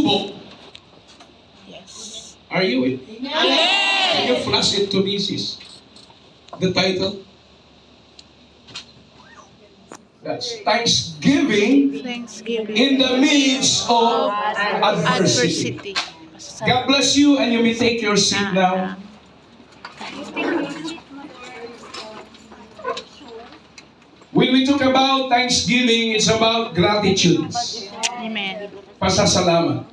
pagsubok. Yes. Are you with me? Can you flash it to me, sis? The title? That's Thanksgiving Thanksgiving. in the midst of adversity. God bless you, and you may take your seat now. When we talk about Thanksgiving, it's about gratitude. Amen. Pasasalamat.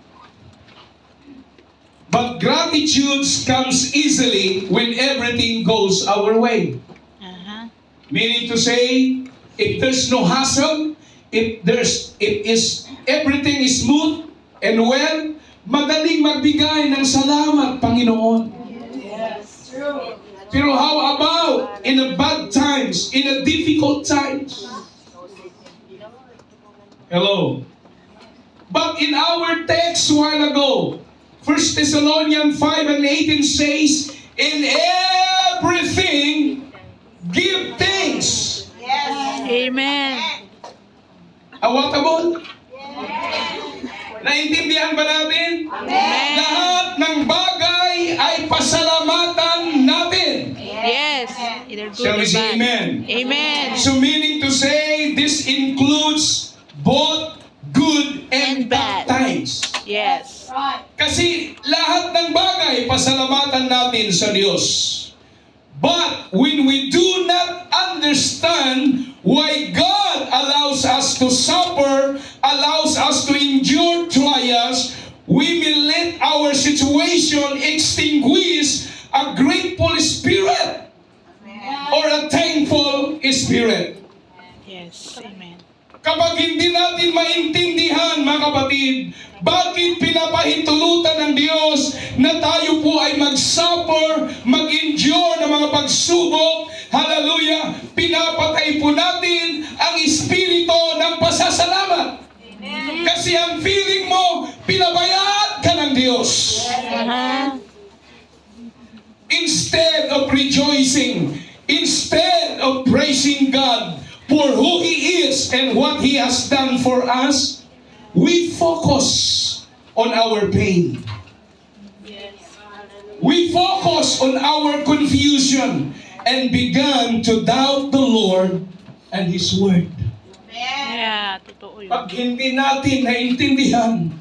But gratitude comes easily when everything goes our way. Uh-huh. Meaning to say, if there's no hassle, if everything is smooth and well, madaling magbigay ng salamat, Panginoon. Yes, true. Pero how about in the bad times, in the difficult times? Hello. But in our text a while ago, 1 Thessalonians 5:18 says, in everything, give thanks. Yes. Amen. What about? Naintindihan ba natin? Amen. Lahat ng bagay ay pasalamatan natin. Yes. Either good Shall or we say bad. amen? Amen. So meaning to say, this includes both good and bad times. Yes. Right. Kasi lahat ng bagay, pasalamatan natin sa Diyos. But when we do not understand why God allows us to suffer, allows us to endure trials, we will let our situation extinguish a grateful spirit or a thankful spirit. Yes. Amen. Kapag hindi natin maintindihan, mga kapatid, bakit pinapahintulutan ng Diyos na tayo po ay mag-suffer, mag-endure ng mga pagsubok, hallelujah, pinapatay po natin ang espiritu ng pasasalamat. Amen. Kasi ang feeling mo, pinabayaan ka ng Diyos. Uh-huh. Instead of rejoicing, instead of praising God for who He is and what He has done for us, we focus on our pain. We focus on our confusion and began to doubt the Lord and His Word. Yeah, totoo yun. Pag hindi natin naintindihan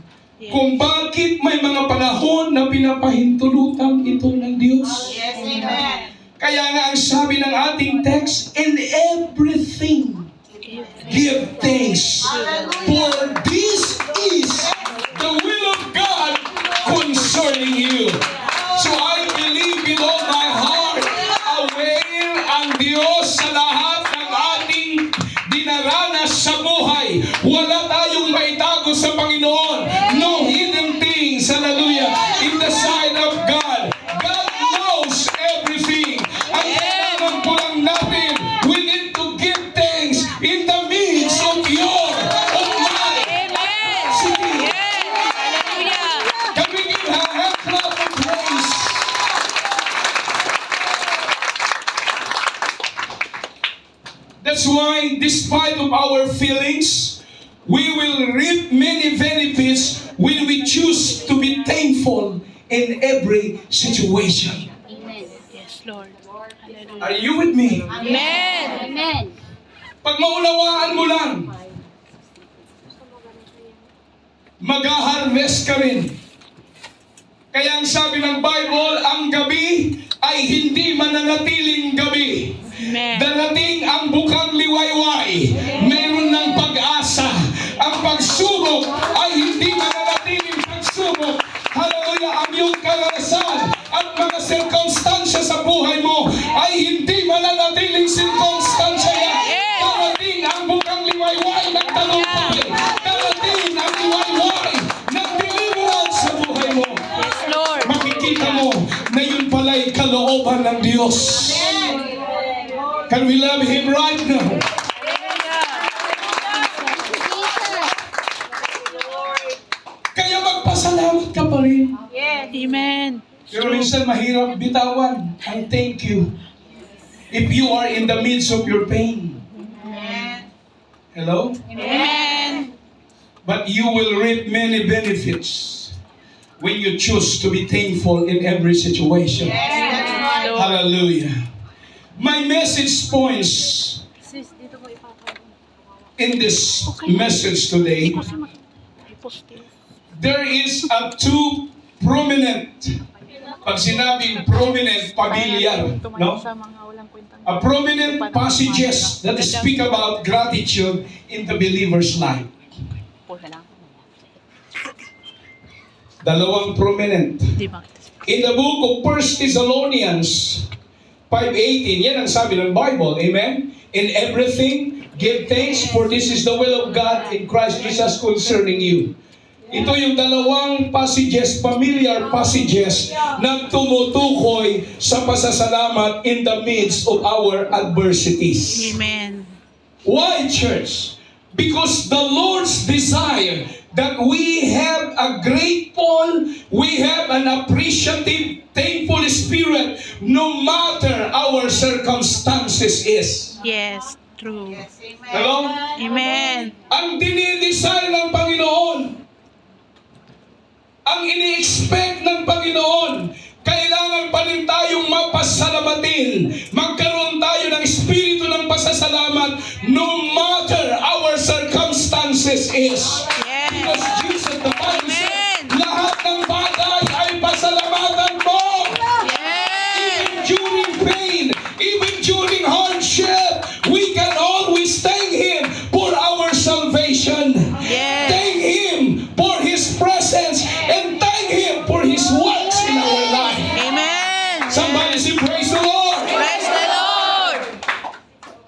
Yes. kung bakit may mga panahon na pinapahintulutan ito ng Diyos. Yes, amen. Kaya nga ang sabi ng ating text, in everything, give thanks. For this is the will of God concerning you. So I believe with all my heart, aware ang Diyos sa lahat ng ating dinaranas sa buhay. Wala tayong maitago sa Panginoon. No hidden things, hallelujah, in the sight of God. God knows everything. Ang kailangan po lang natin, we need to give thanks in the midst of your, of my Amen. city. Yes. Hallelujah. Can we give her a clap of praise? That's why, despite of our feelings, we will reap many benefits when we choose to be thankful in every situation. Yes, Lord. Hallelujah. Are you with me? Amen. Amen. Pag maunawaan mo lang, mag-harvest ka rin. Kaya ang sabi ng Bible, ang gabi ay hindi mananatiling gabi. Amen. Darating ang bukang liwayway, meron ng pag-asa. Ang pagsubok ay hindi mananatiling pagsubok. Hallelujah, ang iyong karanasan at mga sirkonstansya sa buhay mo ay hindi mananatiling sirkonstansya yan. Darating ang bukang liwayway ng talumpay. Darating ang liwayway ng deliverance sa buhay mo. Yes, Lord. Makikita mo na yun pala'y kalooban ng Diyos. Can we love Him right now? Kaya magpasalamat ka pa rin. Amen. Pero minsan mahirap bitawan ang thank you if you are in the midst of your pain. Hello? Amen. But you will reap many benefits when you choose to be thankful in every situation. Yes, that's right. Lord. Hallelujah. My message points Sis, dito mo ipapagawa. in this message today, Kasi i-post there is a two prominent, pag sinabing prominent, pamilyar, no? Sa mga walang kwentang. A prominent passages that speak about gratitude in the believer's life. Dalawang prominent. Di ba? In the book of 1 Thessalonians 5:18, yan ang sabi ng Bible, amen? In everything, give thanks, for this is the will of God in Christ Jesus concerning you. Ito yung dalawang passages, familiar passages, na tumutukoy sa pasasalamat in the midst of our adversities. Amen. Why, church? Because the Lord's desire that we have a grateful, we have an appreciative, thankful spirit no matter our circumstances is. Yes, true. Yes, amen. Hello? Amen. Ang dinidesire ng Panginoon, ang ini-expect ng Panginoon, kailangan pa rin tayong mapasalamatin. Magkaroon tayo ng espiritu ng pasasalamat no matter our circumstances is. Because Jesus, the Bible said, lahat ng bagay ay pasalamatan mo. Yes. Even during pain, even during hardship, we can always thank Him for our salvation. Yes. Thank Him for His presence and thank Him for His works in our life. Amen. Somebody say, praise the Lord! Praise the Lord.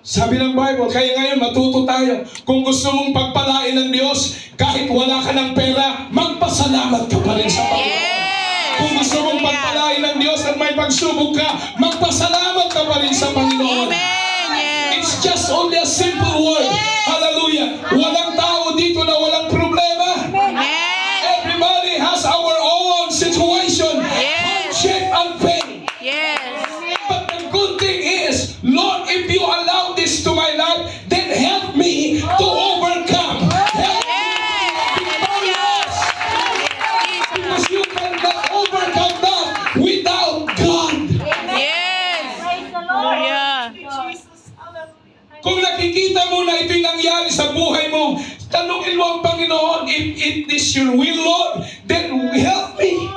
Sabi ng Bible, kaya ngayon matuto tayo. Kung gusto mong pagpalain ng Diyos, kahit wala ka ng pera, magpasalamat ka pa rin sa Panginoon. Yes. Kung gusto mong pagpalain ng Diyos at may pagsubok ka, magpasalamat ka pa rin sa Panginoon. Amen. Yes. It's just only a simple word. Hallelujah. Walang tao dito na walang problema. Amen. Everybody has our own situation, Yes. hardship and pain. Yes. But the good thing is, Lord, if you allow this to my life, then help me to overcome. Help me victorious. Because you cannot overcome that without God. Yes. Hallelujah. Kung nakikita mo na ito'y nangyari sa buhay mo, tanungin mo ang Panginoon, if this your will, Lord, then help me.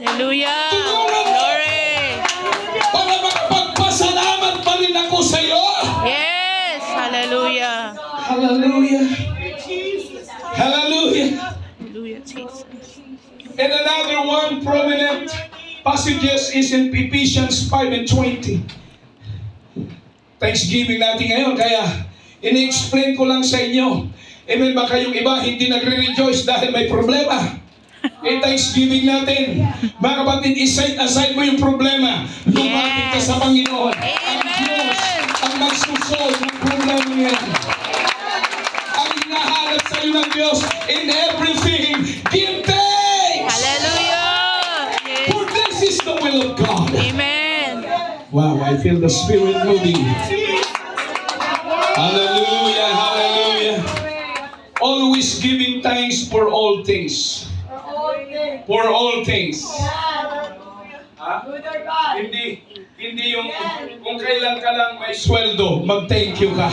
Hallelujah. Glory. Para makapagpasalamat pa rin ako sa iyo. Yes. Hallelujah. Hallelujah. Hallelujah. Hallelujah, Jesus. And another one prominent passages is in Ephesians 5:20. Thanksgiving natin ngayon, kaya ini-explain ko lang sa inyo. Amen, baka yung iba hindi nagre-rejoice dahil may problema. Thanksgiving natin. Mga kapatid, iset aside mo yung problema. Lumapit ka sa Panginoon. Ang Diyos ang nagsusolve ng problema niya. Ang hinahanap sa iyo ng Diyos, in everything, give thanks! Hallelujah. Yes. For this is the will of God. Amen. Wow, I feel the Spirit moving. Hallelujah, hallelujah. Always giving thanks for all things. For all things. Ha? Hindi yung kung kailan ka lang may sweldo, mag-thank you ka.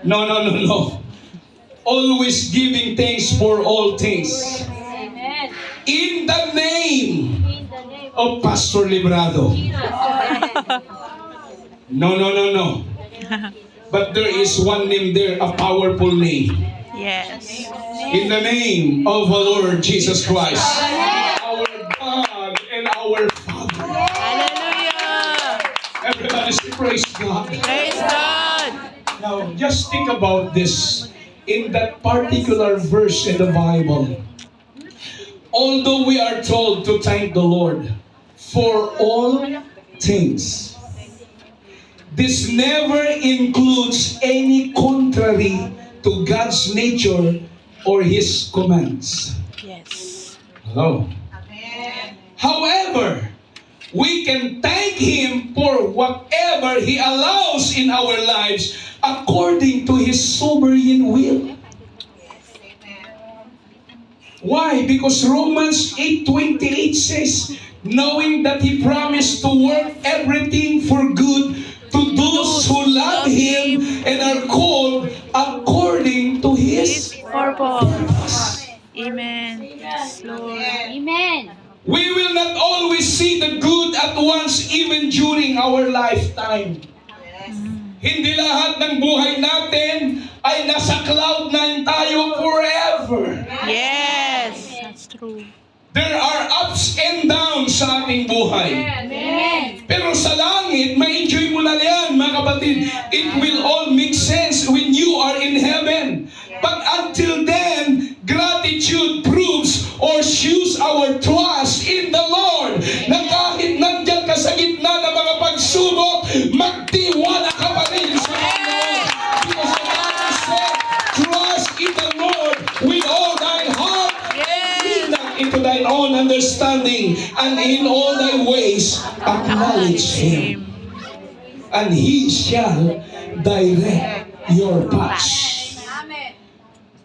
No. Always giving thanks for all things. In the name of Pastor Librado. No. But there is one name there, a powerful name. Yes. In the name of our Lord Jesus Christ, our God and our Father. Hallelujah. Everybody say, praise God. Praise God. Now, just think about this. In that particular verse in the Bible, although we are told to thank the Lord for all things, this never includes any contrary to God's nature or His commands. Yes. Hello. However, we can thank Him for whatever He allows in our lives according to His sovereign will. Why? Because Romans 8:28 says, knowing that He promised to work everything for good to those who love Him and are called according to His Purpose. Amen. Yes, Lord. Amen. We will not always see the good at once even during our lifetime. Hindi lahat ng buhay natin ay nasa cloud nine tayo forever. Yes, that's true. There are ups and downs sa ating buhay. Amen. Pero sa langit, ma-enjoy mo na yan, mga kapatid. It will all make sense when you are in heaven. But until then, gratitude proves or shows our trust in the Lord. Na kahit nandyan ka sa gitna ng mga pagsubok, magtiwala ka pa rin sa Panginoon. Because the Bible said, trust in the Lord with all thine heart. Lean not into thine own understanding, and in all thy ways acknowledge Him, and He shall direct your paths.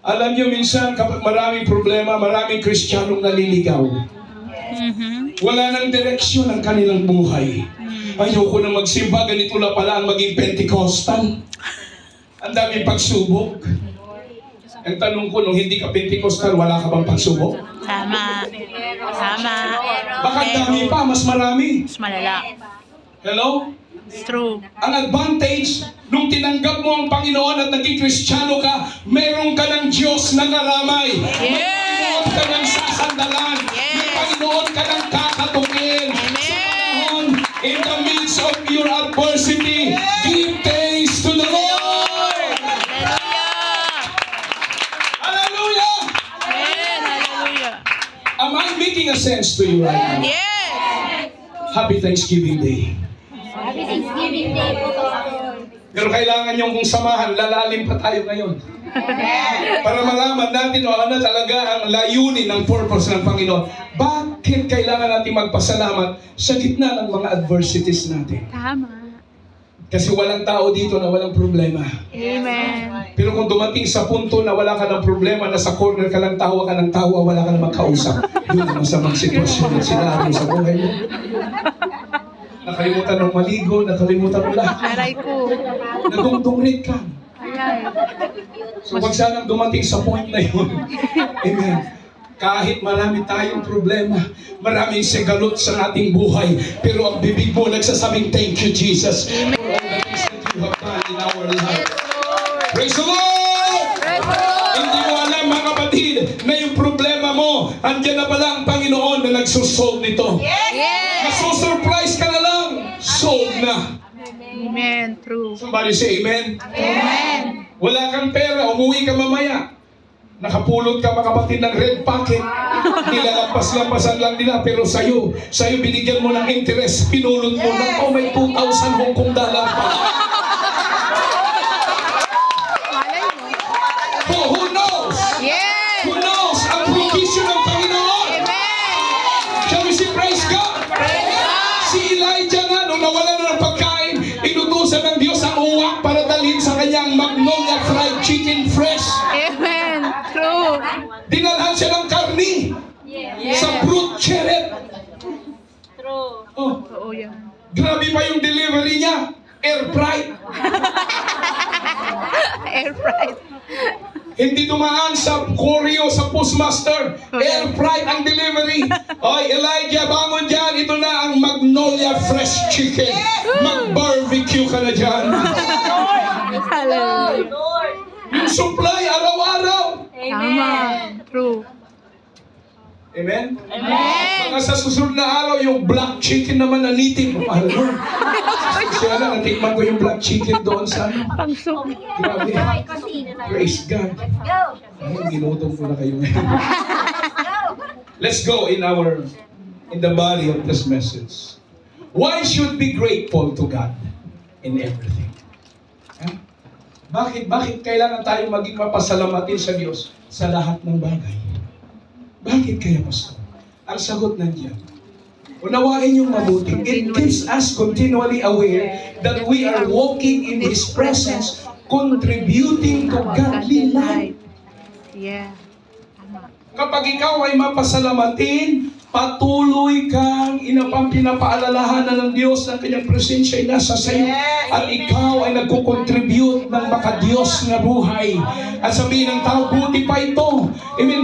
Alam niyo, minsan kapag maraming problema, maraming Kristiyanong naliligaw. Wala nang direksyon ang kanilang buhay. Ayoko na magsimba, ganito na pala ang maging Pentecostal. Ang daming pagsubok. Ang tanong ko, nung hindi ka Pentecostal, wala ka bang pagsubok? Tama. Tama. Baka dami pa, mas marami. Mas malala. Hello? It's true. Ang advantage, nung tinanggap mo ang Panginoon at naging Kristiyano ka, meron ka ng Diyos na karamay. May Panginoon ka ng sasandalan. May Panginoon ka ng kakatukin. Sa panahon, in the midst of your adversity, give thanks to the Lord. Hallelujah! Amen. Hallelujah. Am I making a sense to you right now? Yes. Happy Thanksgiving Day. Happy Thanksgiving Day po. Pero kailangan niyong kung samahan, lalalim pa tayo ngayon. Para malaman natin ano talaga ang layunin ng purpose ng Panginoon. Bakit kailangan natin magpasalamat sa gitna ng mga adversities natin? Tama. Kasi walang tao dito na walang problema. Amen. Pero kung dumating sa punto na wala ka ng problema, nasa corner ka lang, tawa ka ng tawa, wala ka namang kausap, yun ang masamang sitwasyon at sinabi sa buhay mo. Nakalimutan ng maligo, nakalimutan mo lahat. Aray ko. Nagdungdungrit ka. Aray. So wag sanang dumating sa point na yun. Amen. Kahit marami tayong problema, maraming segalot sa ating buhay, pero ang bibig mo nagsasabing, thank you, Jesus, for all the things that you have done in our life. Praise the Lord! Hindi mo alam, mga kapatid, na yung problema mo, andyan na pala ang Panginoon na nagsusolve nito. Yes. Maso-surprise ka na lang, solve na. Amen. True. Somebody say amen. Amen. Wala kang pera, umuwi ka mamaya. Nakapulot ka, mga kapatid, ng red packet. Nilalampas-lampasan lang nila, pero sa'yo binigyan mo ng interest, pinulot mo na, oh, may 2,000 Hong Kong dollar pa. Oh, who knows? Yes. Who knows? Ang provision ng Panginoon. Amen. Shall we say praise God? Praise God. Si Elijah nga, nung nawala na ng pagkain, inutusan ng Diyos ang uwak para dalhin sa kanyang Magnolia Fried Chicken Fresh. Amen. True. Dinalhan siya ng karni sa fruit cherry. True. Oh, Oo yan. grabe pa yung delivery niya. Air fried. Air fried. Hindi dumaan sa Koryo, sa Postmaster. Air fried ang delivery. Oy, Elijah, bangon dyan. Ito na ang Magnolia Fresh Chicken. Mag-barbecue ka na dyan. Hallelujah. Yung supply, araw-araw. Tama. True. Amen? Amen. Baka sa susunod na araw, yung black chicken naman na native. Mahal mo. Kasi alam, natikman ko yung black chicken doon sa ano. Pangsok. Grabe. Praise God. Go. Ay, ginutong ko na kayo ngayon. Let's go in the body of this message. Why should be grateful to God in everything? Huh? Bakit kailangan tayo maging mapasalamatin sa Diyos sa lahat ng bagay? Bakit kaya, Pastor? Ang sagot nandiyan. Unawain yung mabuti. It keeps us continually aware that we are walking in His presence, contributing to godly life. Yeah. Kapag ikaw ay mapasalamatin, patuloy kang pinapaalalahanan ng Diyos ng kanyang presensya ay nasa sa iyo. At ikaw ay nagkukontribute ng makadiyos na buhay. At sabihin ng tao, buti pa ito.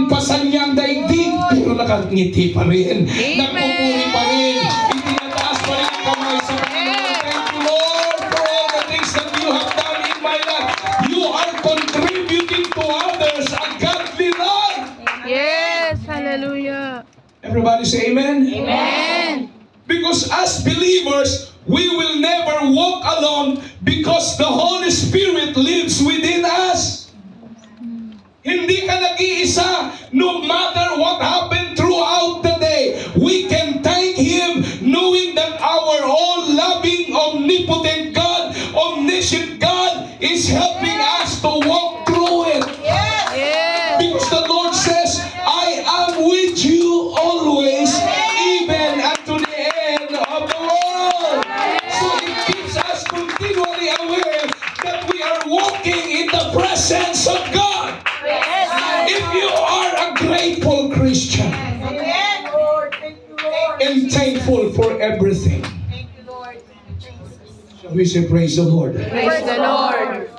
Pasan niya ang daigdig, pero nakangiti pa rin. Nagpupuri pa rin. Itinataas pa rin ang kamay sa Panginoon. Thank you, Lord, for all the things that you have done in my life. You are contributing to others a godly life. Yes, hallelujah. Everybody say amen? Amen. Because as believers, we will never walk alone because the Holy Spirit lives within us. Hindi ka nag-iisa. No matter what happened throughout the day, we can thank Him knowing that our all-loving, omnipotent God, omniscient God is helping us to walk through it. Yes. Because the Lord says, I am with you always, even unto the end of the world. So it keeps us continually aware that we are walking in the presence of God. If you are a grateful Christian and thankful for everything, shall we say praise the Lord? Praise the Lord.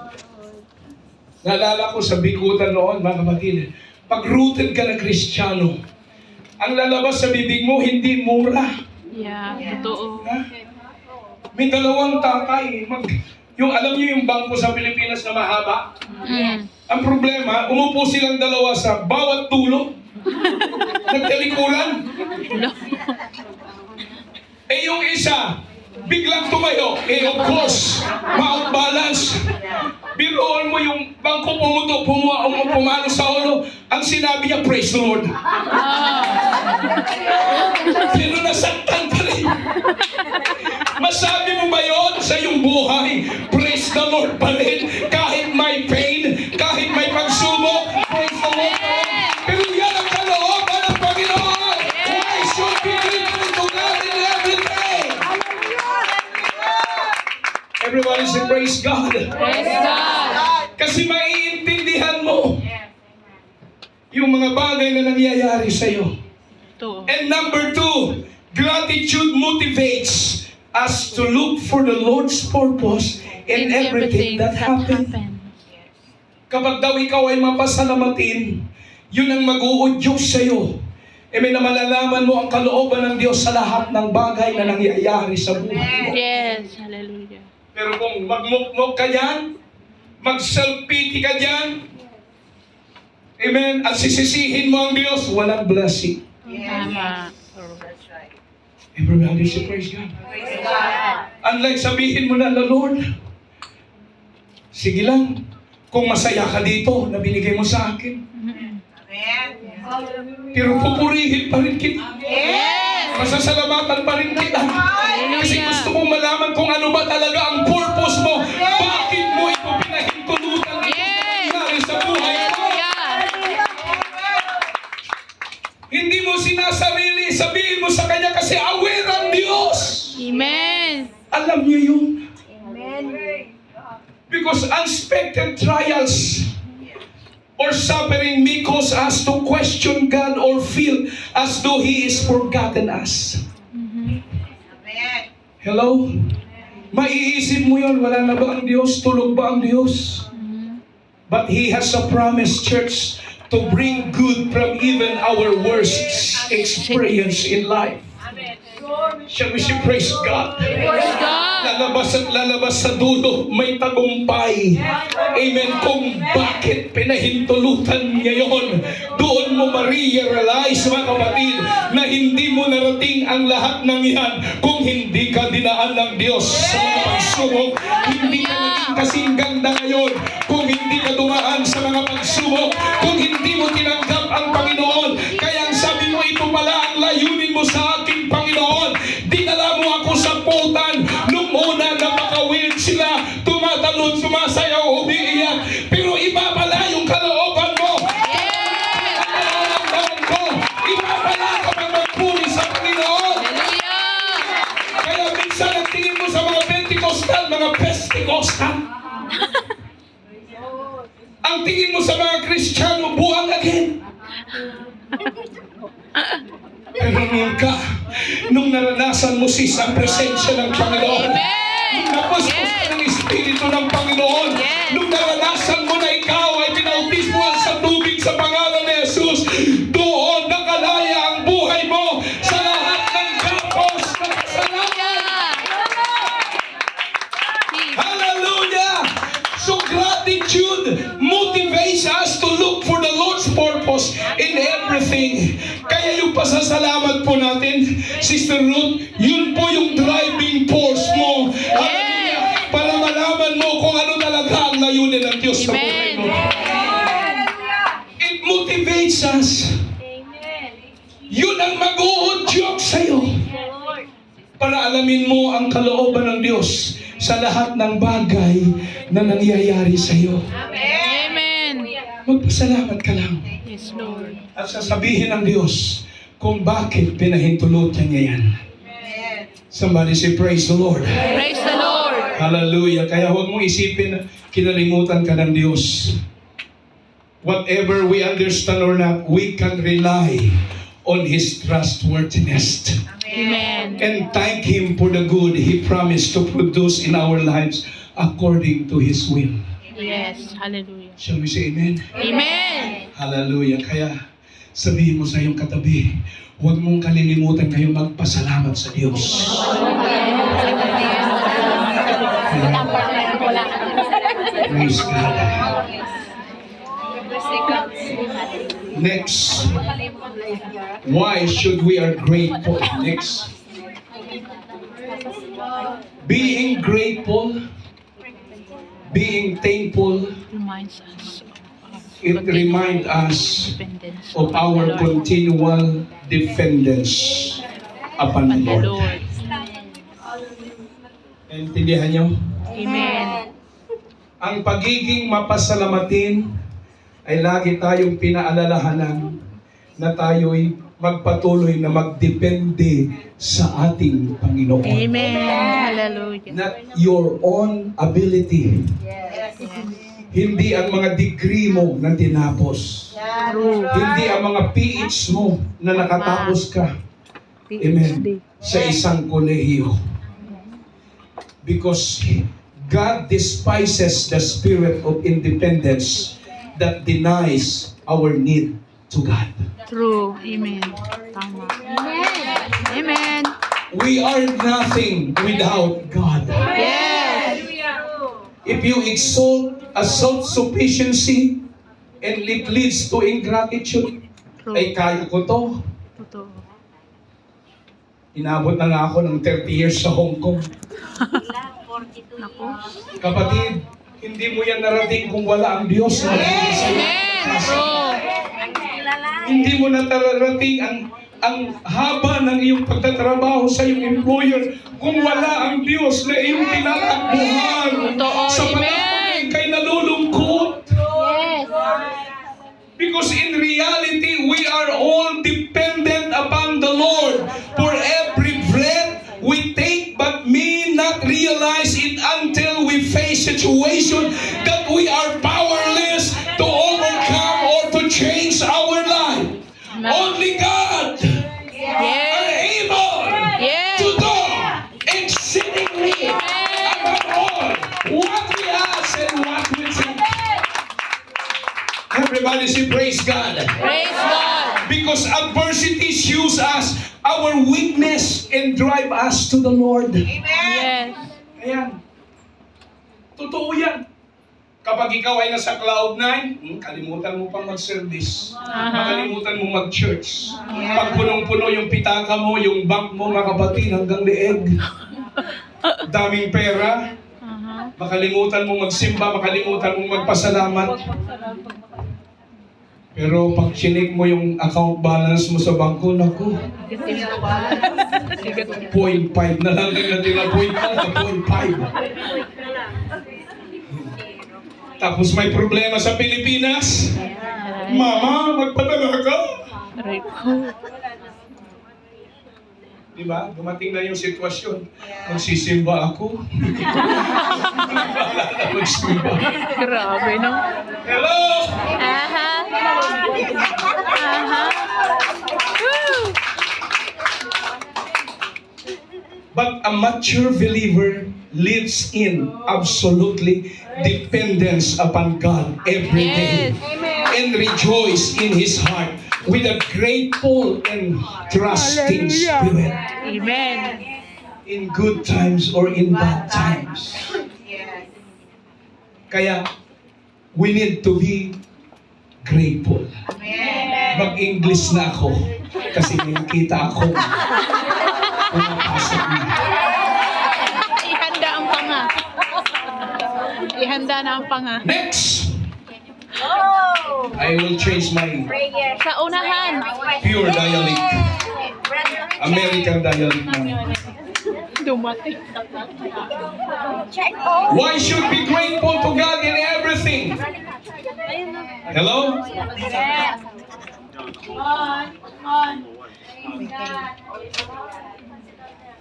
Naalala ko sa bikutan noon, mga kapatid, pag rooted ka na Kristiyano, ang lalabas sa bibig mo, hindi mura. Yeah, totoo. Ha? May dalawang tatay. Yung alam niyo yung bangko sa Pilipinas na mahaba? Ang problema, umupo silang dalawa sa bawat tulo. Nagtalikuran. Yung isa, biglang tumayo. Of course, ma-out balance. Biroon mo yung bangko pumalo sa ulo. Ang sinabi niya, praise the Lord. Pero nasaktan pa rin. Masabi mo ba yun sa iyong buhay? Praise the Lord pa rin. Kahit may pain, kahit may pagsubok, praise the Lord. Pero yan ang kalooban ng Panginoon. Why should we be grateful to God in everything? Everybody say praise God. Praise God. Kasi maiintindihan mo yung mga bagay na nangyayari sa iyo. Totoo. And number 2, gratitude motivates us to look for the Lord's purpose in everything that happens. Kapag daw ikaw ay mapasalamatin, yun ang mag-uudyok sa iyo. May malalaman mo ang kalooban ng Diyos sa lahat ng bagay na nangyayari sa buhay mo. Yes, hallelujah. Pero kung magmukmok ka dyan, mag-self-pity ka dyan, amen, at sisisihin mo ang Diyos, walang blessing. Tama. Everybody should praise God. Unlike sabihin mo na, Lord, sige lang, kung masaya ka dito na binigay mo sa akin. Pero pupurihin pa rin kita. Yes. Masasalamatan pa rin kita. Kasi gusto mong malaman kung ano ba talaga ang purpose mo. Bakit mo ito pinahintulutan na nangyari sa buhay mo? Hindi mo sinasarili, sabihin mo sa Kanya kasi aware ang Diyos. Amen. Alam niyo yun. Because unexpected trials or suffering may cause us to question God or feel as though He is forgotten us. Hello? Maiisip mo yun, wala na ba ang Diyos? Tulog ba ang Diyos? But He has a promise, church, to bring good from even our worst experience in life. Shall we say praise God? Praise God. Lalabas sa dulo, may tagumpay. Amen. Kung bakit pinahintulutan niya yun, doon mo ma-realize, mga kapatid, na hindi mo narating ang lahat ng yan kung hindi ka dinaan ng Diyos sa mga pagsubok. Hindi ka naging kasing ganda ngayon kung hindi ka dumaan sa mga pagsubok, kung hindi mo tinanggap ang Panginoon. Kaya ang sabi mo, ito pala ang layunin mo sa aking Panginoon. Dinala mo ako sa putan. Nung una na makawin sila, tumatalon, sumasayaw, umiiyak. Pero iba pala yung kalooban mo. Iba pala kapag magpuri sa Panginoon. Kaya minsan ang tingin mo sa mga Pentecostal, mga Pesticostal. Ang Ang tingin mo sa mga Kristiyano, buangagin. Pero nung naranasan mo ang presensya ng Panginoon, Amen. tapos Yes. ng Espiritu ng Panginoon, Yes. nung naranasan mo na ikaw ay pinautismuhan sa tubig sa pangalan ni Jesus, doon nakalaya ang buhay mo sa lahat ng kapos na kasalanan. Hallelujah! So gratitude motivates us to look for the Lord's purpose in everything. Kaya yung pasasalamat po natin, Sister Ruth, yun po yung driving force mo. Hallelujah! Para malaman mo kung ano talaga ang layunin ng Diyos sa buhay mo. It motivates us. Yun ang mag-uudyok sa'yo. Para alamin mo ang kalooban ng Diyos sa lahat ng bagay na nangyayari sa iyo. Amen. Magpasalamat ka lang. Yes, Lord. At sasabihin ng Diyos kung bakit pinahintulutan niya yan. Somebody say, praise the Lord. Praise the Lord. Hallelujah. Kaya huwag mong isipin na kinalimutan ka ng Diyos. Whatever we understand or not, we can rely on His trustworthiness. Amen. And thank Him for the good He promised to produce in our lives according to His will. Yes. Hallelujah. Shall we say amen? Amen. Hallelujah. Kaya sabihin mo sa iyong katabi, huwag mong kalilimutan kayo magpasalamat sa Diyos. Praise God. Next. Why should we are grateful? Next. Being grateful, being thankful, Reminds us it reminds us dependence of our continual dependence upon the on the Lord. Lord. Naintindihan niyo? Amen. Ang pagiging mapasalamatin ay lagi tayong pinaalalahanan na tayo'y magpatuloy na magdepende sa ating Panginoon. Amen. Hallelujah. Not your own ability. Hindi ang mga degree mo na tinapos. True. Hindi ang mga PH mo na nakatapos ka. Amen. Sa isang kolehiyo. Because God despises the spirit of independence that denies our need to God. True. Amen. Tama. Amen. We are nothing without God. Yes. If you exalt a self-sufficiency and it leads to ingratitude, True. ay kaya ko to. Totoo. Inabot na nga ako ng 30 years sa Hong Kong. Naku. Kapatid, hindi mo yan narating kung wala ang Diyos na nandito sa iyo. Amen. True. Hindi mo natarating ang haba ng iyong pagtatrabaho sa iyong employer kung wala ang Diyos na iyong tinatakbuhan. Totoo. Sa panahon Amen. kay nalulungkot. Yes. Because in reality, we are all dependent upon the Lord. For every breath we take, but may not realize it until we face situation that we are powerless to overcome or to change our life. Only God Yes. are able Yes. to do exceedingly above all what we ask and what we think. Everybody say praise God. Praise God. Because adversities use us, our weakness, and drive us to the Lord. Yes. Ayan. Totoo yan. Kapag ikaw ay nasa cloud 9, kalimutan mo pang mag-service. Makalimutan mo mag-church. Pag punong-puno yung pitaka mo, yung bank mo, mga kapatid, hanggang leeg. Daming pera. Makalimutan mo magsimba, makalimutan mo magpasalamat. Pero pag chinik mo yung account balance mo sa bangko, naku, 0.5 na lang natira, 0.5. Tapos may problema sa Pilipinas. Mama, magpadala ka. Aray ko. Diba? Dumating na yung sitwasyon. Magsisimba ako. Wala na magsimba. Grabe, no? Hello? Aha. Aha. Woo. But a mature believer lives in absolutely dependence upon God every day. Yes. And rejoice in his heart with a grateful and trusting spirit Amen. in good times or in bad times. Kaya, we need to be grateful. Mag-English na ako kasi may nakita ako pumapasok na. Ihanda ang panga. Ihanda na ang panga. Next! I will change my Sa unahan. pure dialect. American dialect now. Dumating. Why should be grateful to God in everything? Hello?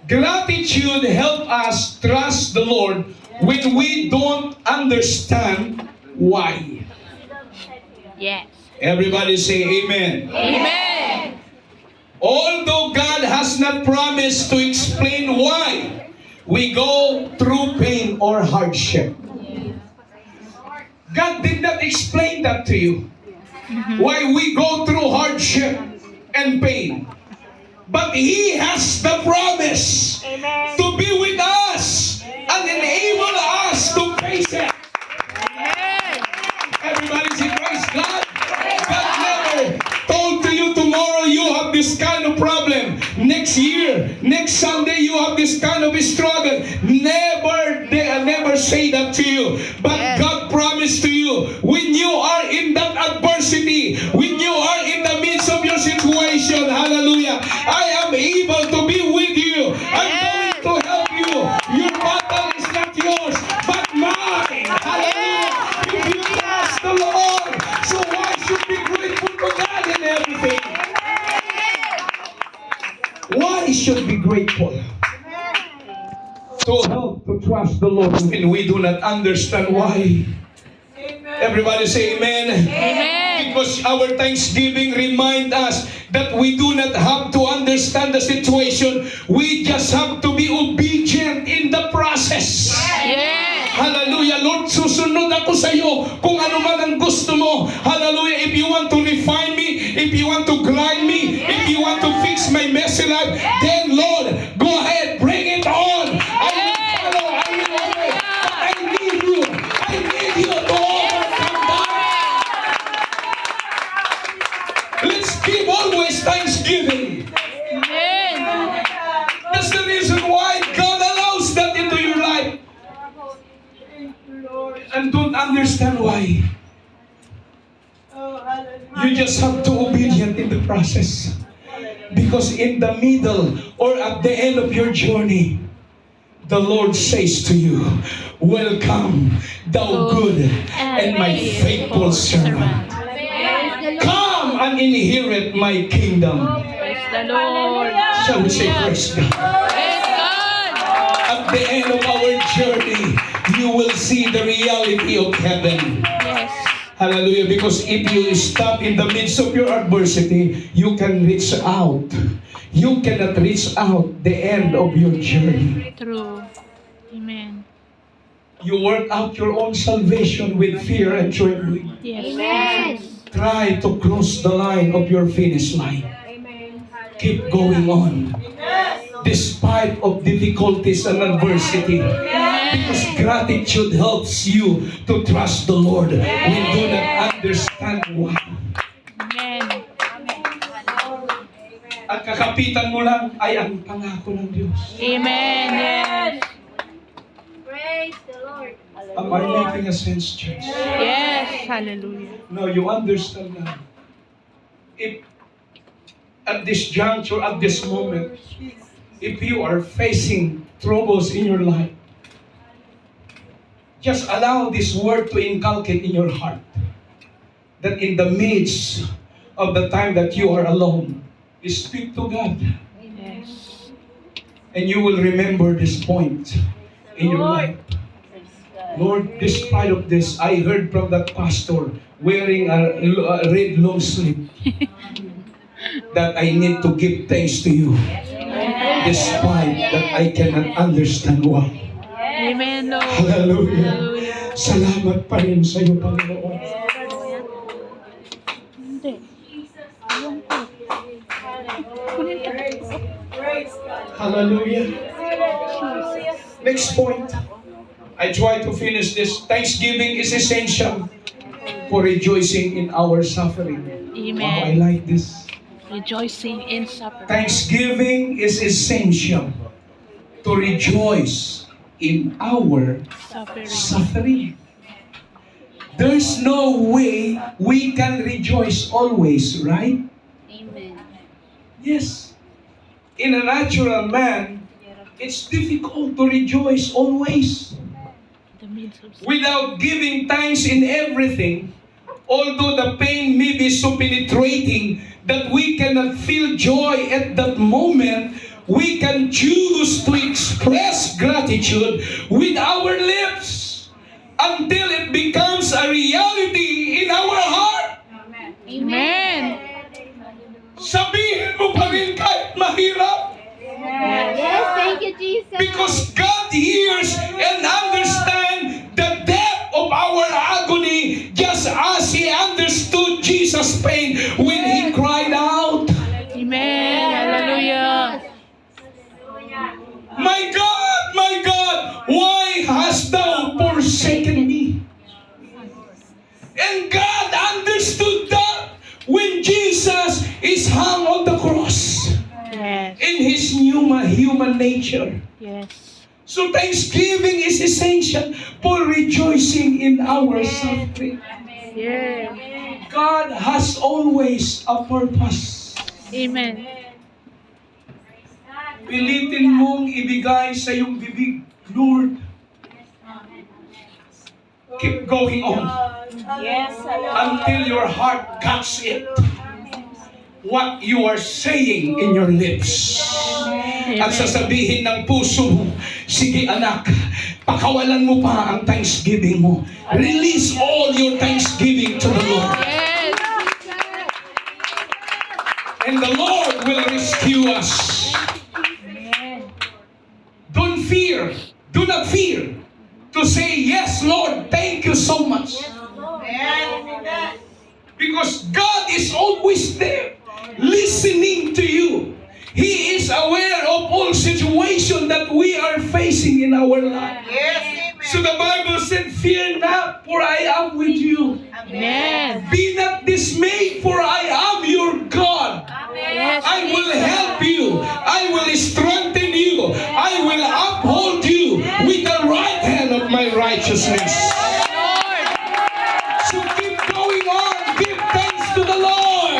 Gratitude help us trust the Lord when we don't understand why. Yes. Everybody say amen. Amen. Although God has not promised to explain why we go through pain or hardship. God did not explain that to you. Why we go through hardship and pain. But He has the promise to be with us and enable us to face it. Amen. Everybody say praise God. God never told to you tomorrow you have this kind of problem. Next year, next Sunday you have this kind of struggle. Never say that to you. But Yes. God promised to you when you are in that adversity, when you are in the midst of your situation, hallelujah, I am able to be with you. I'm going to help you. Your battle is not yours, but mine. Hallelujah. If you trust the Lord, so why should we be grateful to God in everything? Why should we be grateful? To help to trust the Lord when we do not understand why. Everybody say amen. Amen. Because our thanksgiving remind us that we do not have to understand the situation. We just have to be obedient in the process. Yes. Hallelujah. Lord, susunod ako sa iyo kung ano man ang gusto mo. Hallelujah. If you want to refine me, if you want to grind me, if you want to fix my messy life, then Lord, go ahead, bring it on. I will follow, I will obey. But I need you. I need you to overcome that. Let's give always thanksgiving. Amen. That's the reason why God allows that into your life. And don't understand why. You just have to obedient in the process. Because in the middle or at the end of your journey, the Lord says to you, welcome, thou good and my faithful servant. Come and inherit my kingdom. Praise the Lord. Shall we say praise God? Praise God. At the end of our journey, you will see the reality of heaven. Yes. Hallelujah. Because if you stop in the midst of your adversity, you can reach out. You cannot reach out the end of your journey. True. Amen. You work out your own salvation with fear and trembling. Yes. Amen. Try to cross the line of your finish line. Keep going on. Despite of difficulties and adversity. Because gratitude helps you to trust the Lord. We do not understand why. Amen. Ang kakapitan mo lang ay ang pangako ng Diyos. Amen. Yes. Praise the Lord. Am I making a sense, church? Yes. Hallelujah. No, you understand now. If at this juncture, at this moment, if you are facing troubles in your life, just allow this word to inculcate in your heart that in the midst of the time that you are alone, speak to God. Yes. And you will remember this point in your life. Lord, despite of this, I heard from that pastor wearing a red long sleeve that I need to give thanks to you despite that I cannot understand why. Amen, Lord. Hallelujah. Hallelujah. Salamat pa rin sa iyo, Panginoon. Hindi. Ewan ko. Kunin ka. Hallelujah. Next point. I try to finish this. Thanksgiving is essential for rejoicing in our suffering. Amen. Wow, I like this. Rejoicing in suffering. Thanksgiving is essential to rejoice in our Suffering. suffering. There's no way we can rejoice always, right? Amen. Yes. In a natural man, it's difficult to rejoice always. The midst of Without giving thanks in everything, although the pain may be so penetrating that we cannot feel joy at that moment, we can choose to express gratitude with our lips until it becomes a reality in our heart. Amen. Sabihin mo pa rin kahit mahirap, Yes, thank you, Jesus. because God hears and understands the depth of our agony, just as He understood Jesus' pain when He cried out, Amen. Hallelujah. my God, why hast thou forsaken me? And God understood that when Jesus is hung on the cross Yes. in His human nature. Yes. So thanksgiving is essential for rejoicing in our suffering. Yes. God has always a purpose. Amen. Pilitin mong ibigay sa iyong bibig, Lord. Keep going on Yes, until your heart gets it. What you are saying in your lips. At sasabihin ng puso mo, sige anak, pakawalan mo pa ang thanksgiving mo. Release all your thanksgiving to the Lord. Yes. And the Lord will rescue us. Don't fear. Do not fear to say, yes, Lord, thank you so much. Because God is always there, listening to you. He is aware of all situations that we are facing in our life. So the Bible said, fear not, for I am with you. Amen. Be not dismayed, for I am your God. Yes. I will help you. I will strengthen you. I will uphold you with the right hand of my righteousness. Lord. So keep going on. Give thanks to the Lord.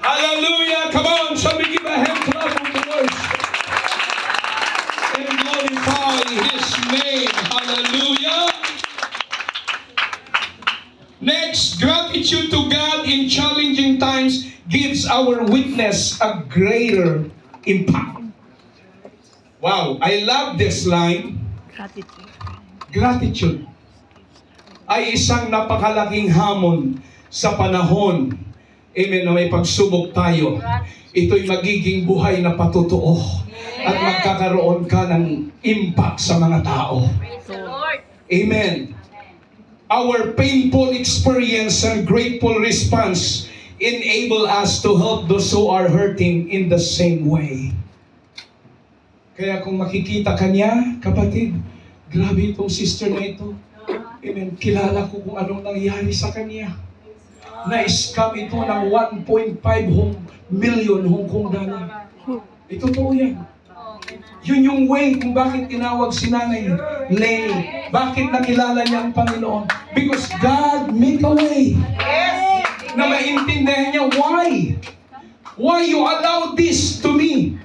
Hallelujah. Come on. Shall we give a hand clap of the Lord? And glorify His name. Hallelujah. Next, gratitude to God in challenging times gives our witness a greater impact. Wow, I love this line. Gratitude. Gratitude ay isang napakalaking hamon sa panahon, amen, na may pagsubok tayo. Ito'y magiging buhay na patutuo at magkakaroon ka ng impact sa mga tao. Praise the Lord. Amen. Our painful experience and grateful response enable us to help those who are hurting in the same way. Kaya kung makikita ka niya, kapatid, grabe itong sister na ito. Amen. Kilala ko kung anong nangyari sa kanya. Na-scam ito ng 1.5 million Hong Kong dollar. Ito totoo yan. Yun yung way kung bakit tinawag si Nanay Lenny. Bakit nakilala niya ang Panginoon? Because God make a way. Na maintindihan niya, why? Why you allow this to me?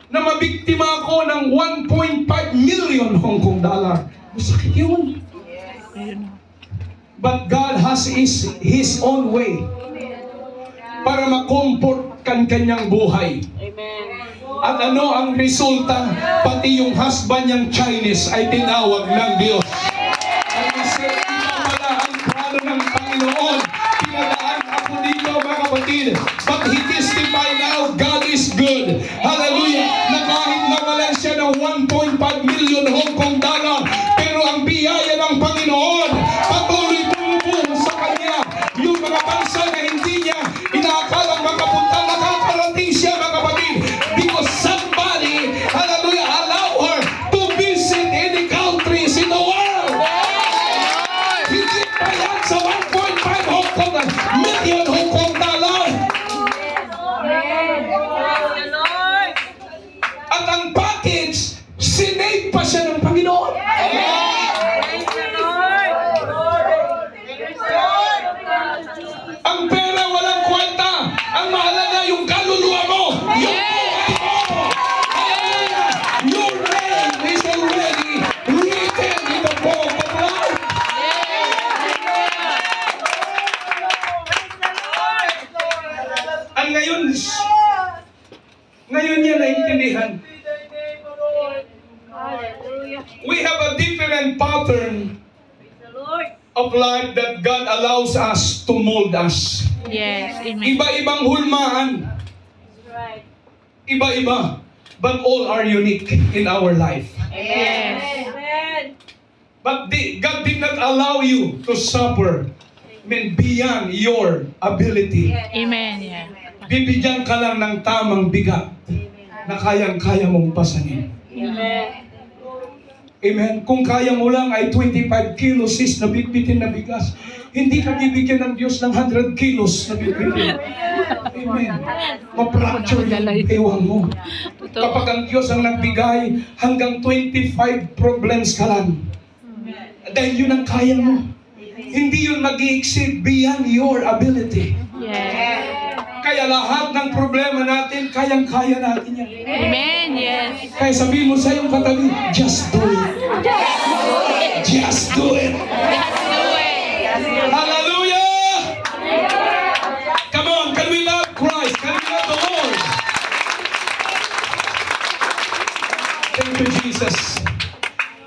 Na mabiktima ako ng 1.5 million Hong Kong dollar. Masakit yun. Ayun. But God has His own way para makomfort kan kanyang buhay. At ano ang resulta? Pati yung husband niyang Chinese ay tinawag ng Diyos. At isa pala ang plano ng Panginoon. Pinadaan ako dito mga kapatid. But He testified now, God is good. Hallelujah. Na kahit nawalan siya ng 1.5 million Hong Kong dollar, pero ang biyaya ng Panginoon patuloy tumubong sa kanya. Yung mga bansa na hindi niya inaakalang makapunta, nakakarating siya mga kapatid. Because somebody, hallelujah, allow her to visit any countries in the world. Hindi pa yan sa 1.5 Hong Kong million Hong Kong dollar. At ang package, sinave pa siya ng Panginoon. Ang pera walang kwenta. Ang mahalaga yung kaluluwa mo. Yung buhay mo. Hallelujah. Your name is already written in the book of life. Ang ngayon niya naintindihan. We have a different pattern of life that God allows us to mold us. Yes. Amen. Iba-ibang hulmahan. Iba-iba. But all are unique in our life. Yes. But God did not allow you to suffer beyond your ability. Amen. Yeah. Bibigyan ka lang ng tamang bigat na kayang-kaya mong pasanin. Amen. Kung kaya mo lang ay 25 kilos na bitbitin na bigas, hindi ka bibigyan ng Diyos ng 100 kilos na bitbitin. Amen. Ma-fracture yung ewan mo. Kapag ang Diyos ang nagbigay, hanggang 25 problems ka lang. Dahil yun ang kaya mo. Hindi yun mag-i-exceed beyond your ability. Yes. Kaya lahat ng problema natin, kayang-kaya natin yan. Amen. Yes. Kaya sabihin mo sa iyong katabi, just do it. Just do it. Let's do it. Hallelujah! Come on, can we love Christ? Can we love the Lord? Thank you, Jesus.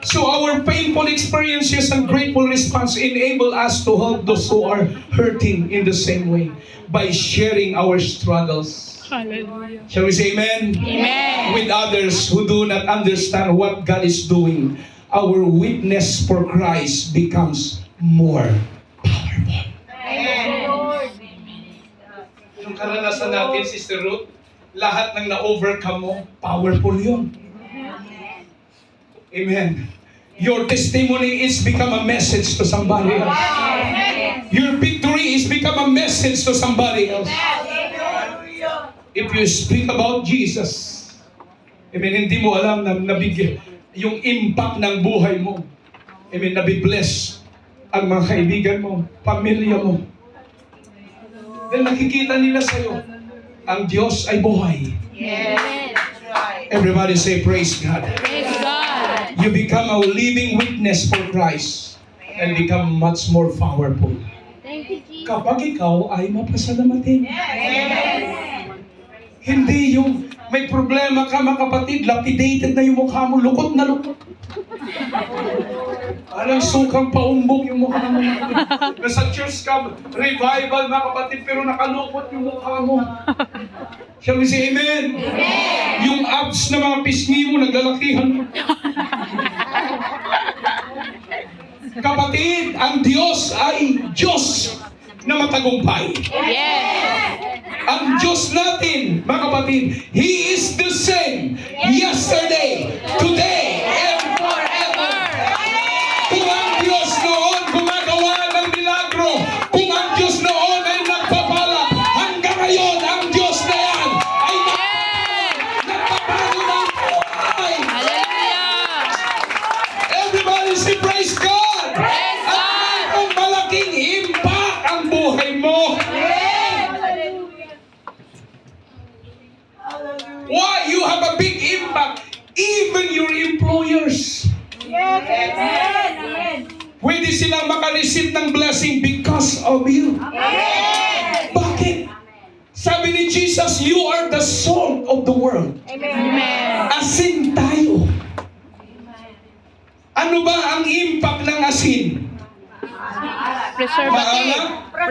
So our painful experiences and grateful response enable us to help those who are hurting in the same way by sharing our struggles. Hallelujah. Shall we say amen? Amen. With others who do not understand what God is doing, our witness for Christ becomes more powerful. Yung karanasan natin, Sister Ruth, lahat ng na-overcome mo, powerful yun. Amen. Your testimony is become a message to somebody else. Your victory is become a message to somebody else. If you speak about Jesus, amen, hindi mo alam na nabigyan yung impact ng buhay mo. Amen, nabibless ang mga kaibigan mo, pamilya mo. Dahil nakikita nila sa'yo, ang Diyos ay buhay. Everybody say, praise God. Praise God. You become a living witness for Christ and become much more powerful. Thank you, Jesus. Kapag ikaw ay mapasalamatin. Hindi yung may problema ka mga kapatid, lapidated na yung mukha mo, lukot na lukot. Alam, sukang paumbok yung mukha mo. Nasa church ka, revival mga kapatid, pero nakalukot yung mukha mo. Shall we say amen? Amen. Yung abs na mga pisngi mo, naglalakihan mo. Kapatid, ang Diyos ay Diyos na matagumpay. Yes. Ang Diyos natin, mga kapatid, He is the same yesterday, today, and forever. Kung ang Diyos noon gumagawa ng milagro, kung ang Diyos noon ay nagpapala, hanggang ngayon ang Diyos na yan ay nagpapago ng buhay. Hallelujah. Everybody say praise God! Praise At God. mayroong malaking impact ang buhay mo. Why? You have a big impact. Even your employers. Pwede silang makareceive ng blessing because of you. Bakit? Sabi ni Jesus, you are the salt of the world. Amen. Asin tayo. Ano ba ang impact ng asin? Preservative. Maalam?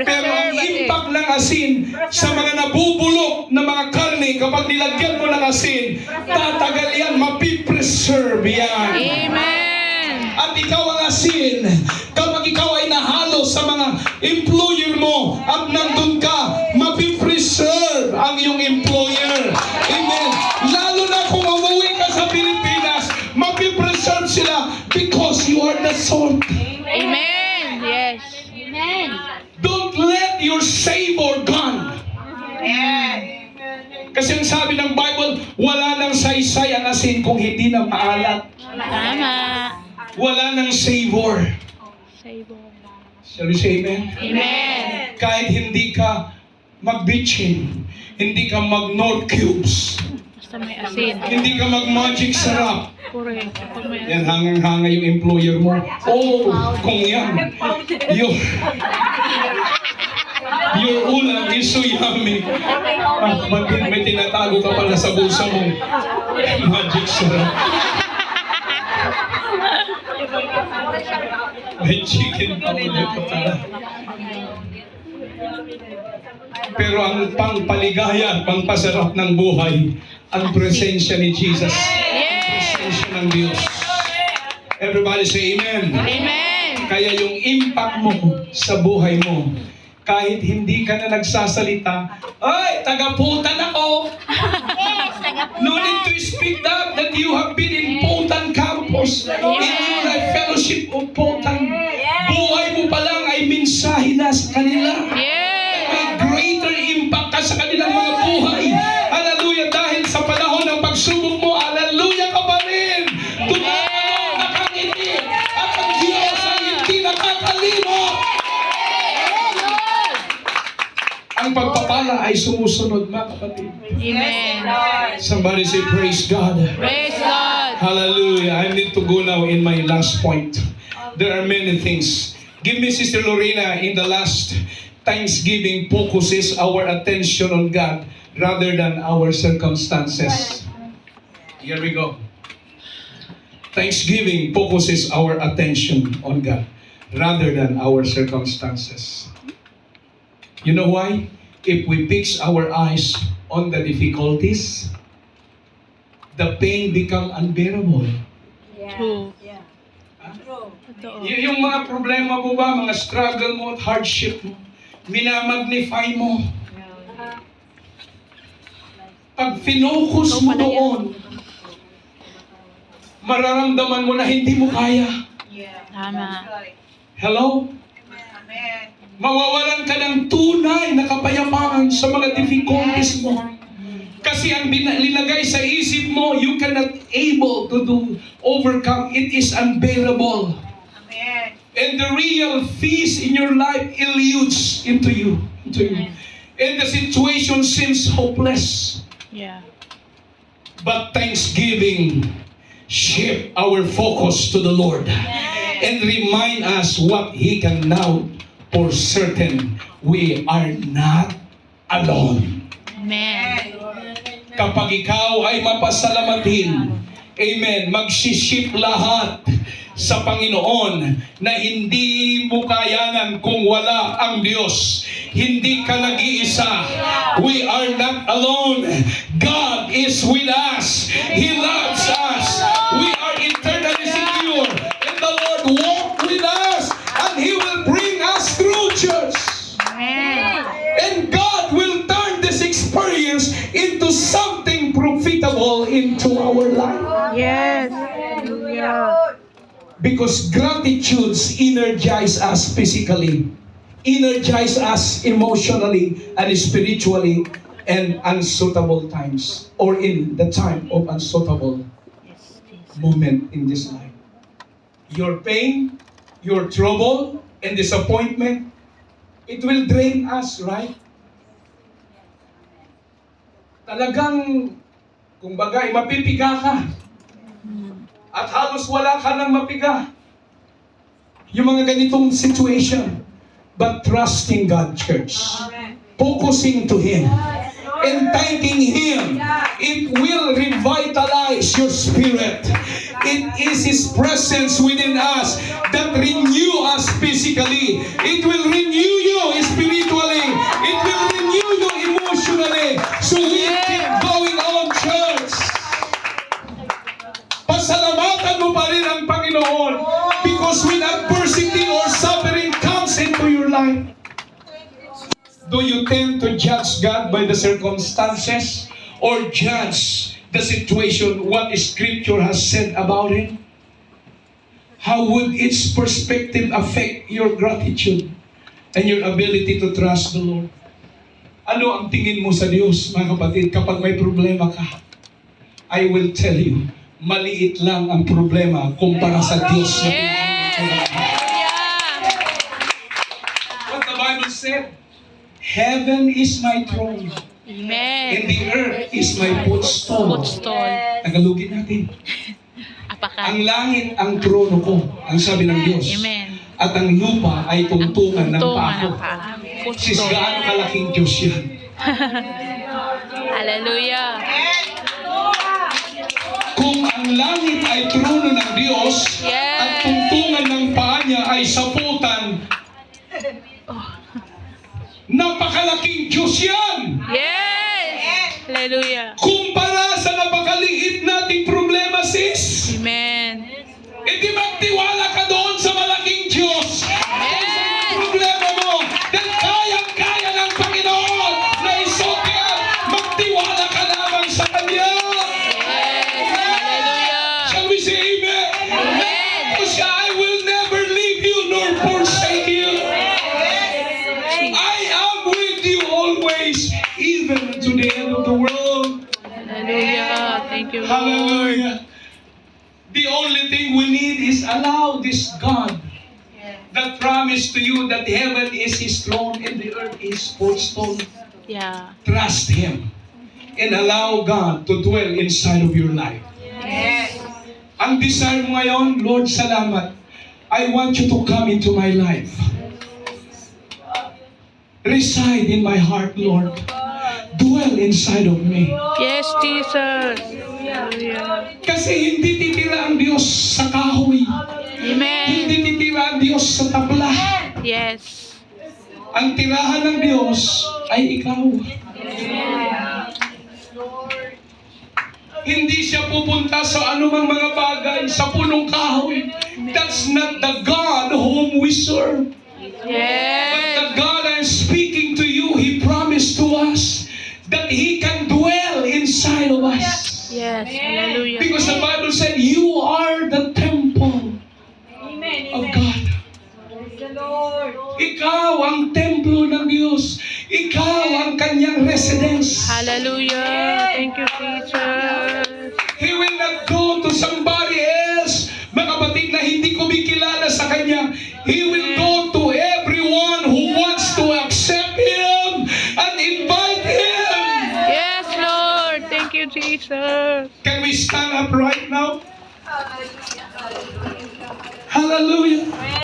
Pero ang impact ng asin sa mga nabubulok na mga karne, kapag nilagyan mo ng asin, tatagal yan, mapipreserve yan. Amen. At ikaw ang asin, kapag ikaw ay nahalo sa mga employer mo at nandun ka, mapipreserve ang iyong employer. Amen. Lalo na kung umuwi ka sa Pilipinas, mapipreserve sila because you are the salt. Amen. Yes. Amen. Don't let your savor gone. Kasi ang sabi ng Bible, wala nang saysay ang asin kung hindi na maalat. Tama. Wala nang savor. Sabo. Shall we say amen? Amen. Kahit hindi ka mag-bitchin, hindi ka mag-North Cubes, Basta may asin. hindi ka mag-Magic Sarap, Correct. Kapag may yan hangang-hanga yung employer mo. Oh, kung yan, your ulam is so yummy. May tinatago ka pala sa bulsa mo. Magic Sarap. May chicken powder pa pala. Pero ang pangpaligaya at pangpasarap ng buhay, ang presensya ni Jesus. Ang presensya ng Diyos. Everybody say amen. Amen. Kaya yung impact mo sa buhay mo, kahit hindi ka na nagsasalita, ay, tagaputan ako. No need to speak that you have been in Potan campus, in your life fellowship of Potan. Buhay mo pa lang ay mensahe na sa kanila. Yes. May greater impact ka sa kanilang mga buhay. Hallelujah. Dahil sa panahon ng pagsubok mo, hallelujah ka pa rin. Tumatanong, nakangiti. At ang Diyos ay hindi nakakalimot. Ang pagpapala ay sumusunod, mga kapatid. Amen. Somebody say, praise God. Praise God. Hallelujah. I need to go now in my last point. There are many things. Give me Sister Lorena in the last Thanksgiving focuses our attention on God rather than our circumstances. Here we go. Thanksgiving focuses our attention on God rather than our circumstances. You know why? If we fix our eyes on the difficulties, the pain become unbearable. True. Totoo. Yung mga problema mo ba, mga struggle mo at hardship mo, minamagnify mo. Pag finokus mo doon, mararamdaman mo na hindi mo kaya. Tama. Hello? Mawawalan ka ng tunay na kapayapaan sa mga difficulties mo. Kasi ang linagay sa isip mo, you cannot able to overcome. It is unbearable. Amen. And the real peace in your life eludes into you. And the situation seems hopeless. Yeah. But thanksgiving shift our focus to the Lord and remind us what He can now. For certain, we are not alone. Amen. Kapag ikaw ay mapasalamatin, amen, magsiship lahat sa Panginoon na hindi mo kayanan kung wala ang Diyos. Hindi ka nag-iisa. We are not alone. God is with us. He loves us. We are eternally secure. And the Lord walk with us. And He will bring us through, church. Amen. And God will turn this experience into something profitable into our life. Yes. Hallelujah. Because gratitude energize us physically, energize us emotionally and spiritually, and unsuitable times, or in the time of unsuitable moment in this life. Your pain, your trouble, and disappointment, it will drain us, right? Talagang, kung bagay, mapipiga ka. At halos wala ka nang mapiga. Yung mga ganitong situation. But trusting God, church. Focusing to Him. and thanking Him, it will revitalize your spirit. It is His presence within us that renew us physically. It will renew you spiritually. It will renew you emotionally. So we keep going on, church. Pasalamatan mo pa rin ang Panginoon, because when adversity or suffering comes into your life, do you tend to judge God by the circumstances or judge the situation, what Scripture has said about Him? How would its perspective affect your gratitude and your ability to trust the Lord? Ano ang tingin mo sa Diyos, mga kapatid, kapag may problema ka? I will tell you, maliit lang ang problema kumpara sa Diyos. What the Bible said, heaven is my throne, Amen. and the earth is my footstool. Footstool. Tagalogin natin. Apaka. Ang langit ang trono ko, ang sabi ng Diyos. Amen. At ang lupa ay tungtungan ng Tungan pako. ng paa. Sis, Footstool. gaano kalaking Diyos yan? Hallelujah. Kung ang langit ay trono ng Diyos, Yes. at tungtungan ng paa niya ay saputan, napakalaking Diyos yan! Yes. Hallelujah. Kumpara sa napakaliit nating problema, sis. Amen. E di magtiwala ka doon sa malaking Diyos. Problema mo, dahil kayang-kaya ng Panginoon na isotian, magtiwala ka lamang sa Kanya. Yes. Hallelujah. Shall we say amen? Amen. Because I will never leave you nor forsake you. I am with you always, even to the end of the world. Hallelujah. Thank you, Lord. Hallelujah. The only thing we need is allow this God that promised to you that heaven is His throne and the earth is footstool. Yeah. Trust Him and allow God to dwell inside of your life. Ang desire mo ngayon, Lord, salamat. I want you to come into my life. Reside in my heart, Lord. Dwell inside of me. Yes, Jesus. Hallelujah. Kasi hindi titira ang Diyos sa kahoy. Amen. Hindi titira ang Diyos sa tabla. Yes. Ang tirahan ng Diyos ay ikaw. Hindi siya pupunta sa anumang mga bagay, sa punong kahoy. That's not the God whom we serve. But Yes. the God I'm speaking to you, He promised to us that He can dwell inside of us. Yes. Hallelujah. Because the Bible said, you are the temple of God. Ikaw ang templo ng Diyos. Ikaw ang kanyang residence. Hallelujah. Thank you, Jesus. He will not go to somebody else, mga kapatid, na hindi kumikilala sa Kanya. He will go to everyone who wants to accept Him and invite Him. Yes, Lord. Thank you, Jesus. Can we stand up right now? Hallelujah.